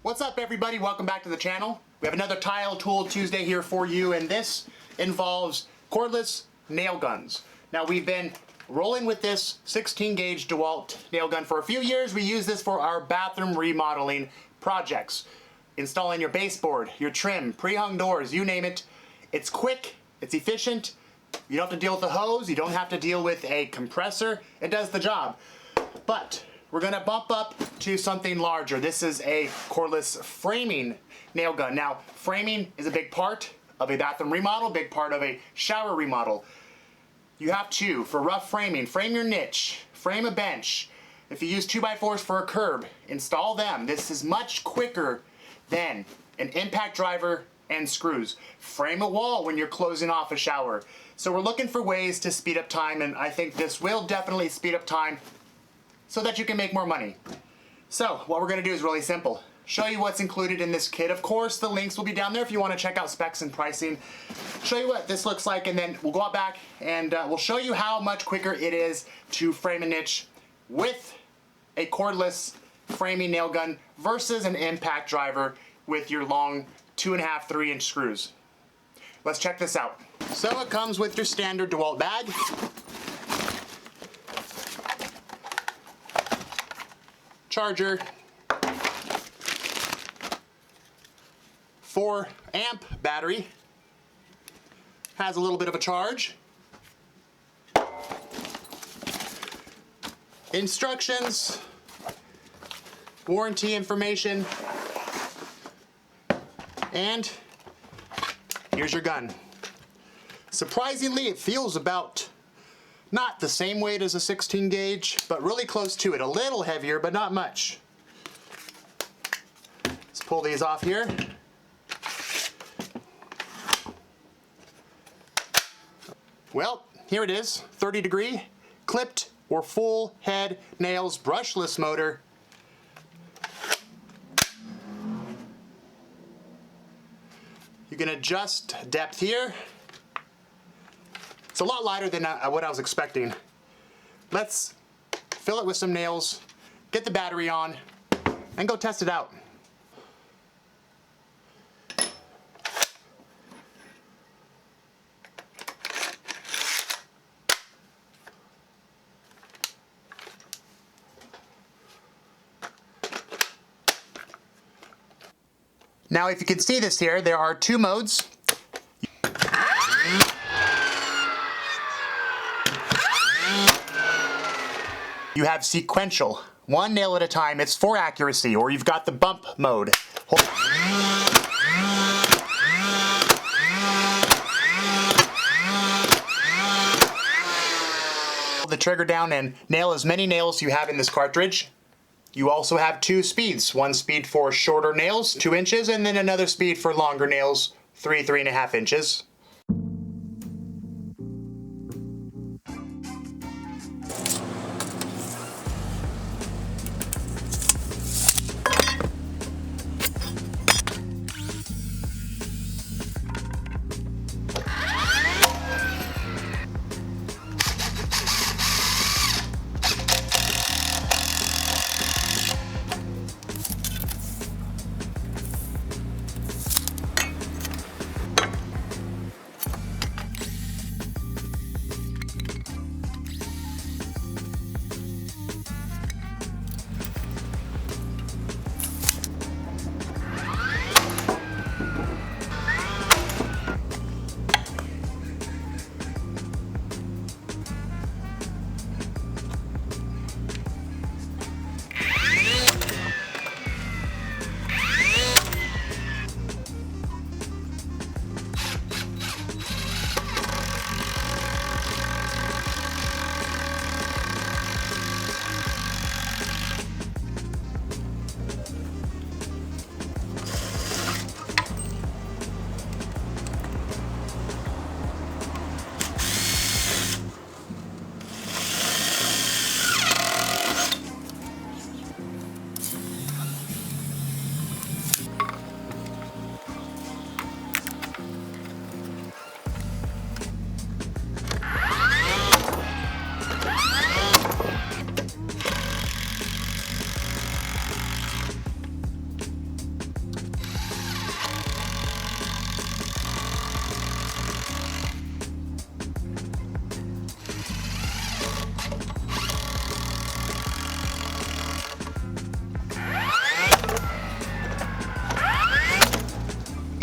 What's up, everybody? Welcome back to the channel. We have another Tile Tool Tuesday here for you, and this involves cordless nail guns. Now, we've been rolling with this 16 gauge Dewalt nail gun for a few years. We use this for our bathroom remodeling projects. Installing your baseboard, your trim, pre-hung doors, you name it. It's quick, it's efficient. You don't have to deal with the hose, you don't have to deal with a compressor. It does the job. But we're gonna bump up to something larger. This is a cordless framing nail gun. Now, framing is a big part of a bathroom remodel, big part of a shower remodel. You have to, for rough framing, frame your niche, frame a bench. If you use 2x4s for a curb, install them. This is much quicker than an impact driver and screws. Frame a wall when you're closing off a shower. So we're looking for ways to speed up time, and I think this will definitely speed up time so that you can make more money. So what we're gonna do is really simple. Show you what's included in this kit. Of course, the links will be down there if you wanna check out specs and pricing. Show you what this looks like, and then we'll go out back and we'll show you how much quicker it is to frame a niche with a cordless framing nail gun versus an impact driver with your long 2.5, 3-inch screws. Let's check this out. So it comes with your standard Dewalt bag. Charger, 4-amp battery, has a little bit of a charge, instructions, warranty information, and here's your gun. Surprisingly, it feels about not the same weight as a 16 gauge, but really close to it. A little heavier, but not much. Let's pull these off here. Well, here it is, 30-degree, clipped or full head nails, brushless motor. You can adjust depth here. It's a lot lighter than what I was expecting. Let's fill it with some nails, get the battery on, and go test it out. Now, if you can see this here, there are two modes. You have sequential, one nail at a time. It's for accuracy, or you've got the bump mode. Hold the trigger down and nail as many nails you have in this cartridge. You also have two speeds. One speed for shorter nails, 2 inches, and then another speed for longer nails, 3.5 inches.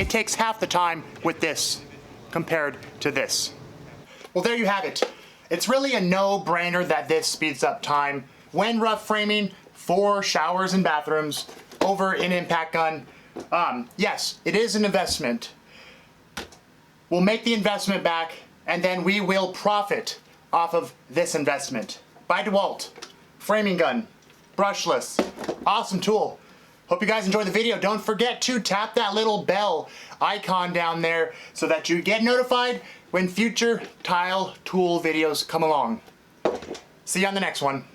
it takes half the time with this compared to this. Well, there you have it. It's really a no-brainer that this speeds up time when rough framing for showers and bathrooms over an impact gun. Yes, it is an investment. We'll make the investment back, and then we will profit off of this investment. By Dewalt, framing gun, brushless, awesome tool. Hope you guys enjoyed the video. Don't forget to tap that little bell icon down there so that you get notified when future tile tool videos come along. See you on the next one.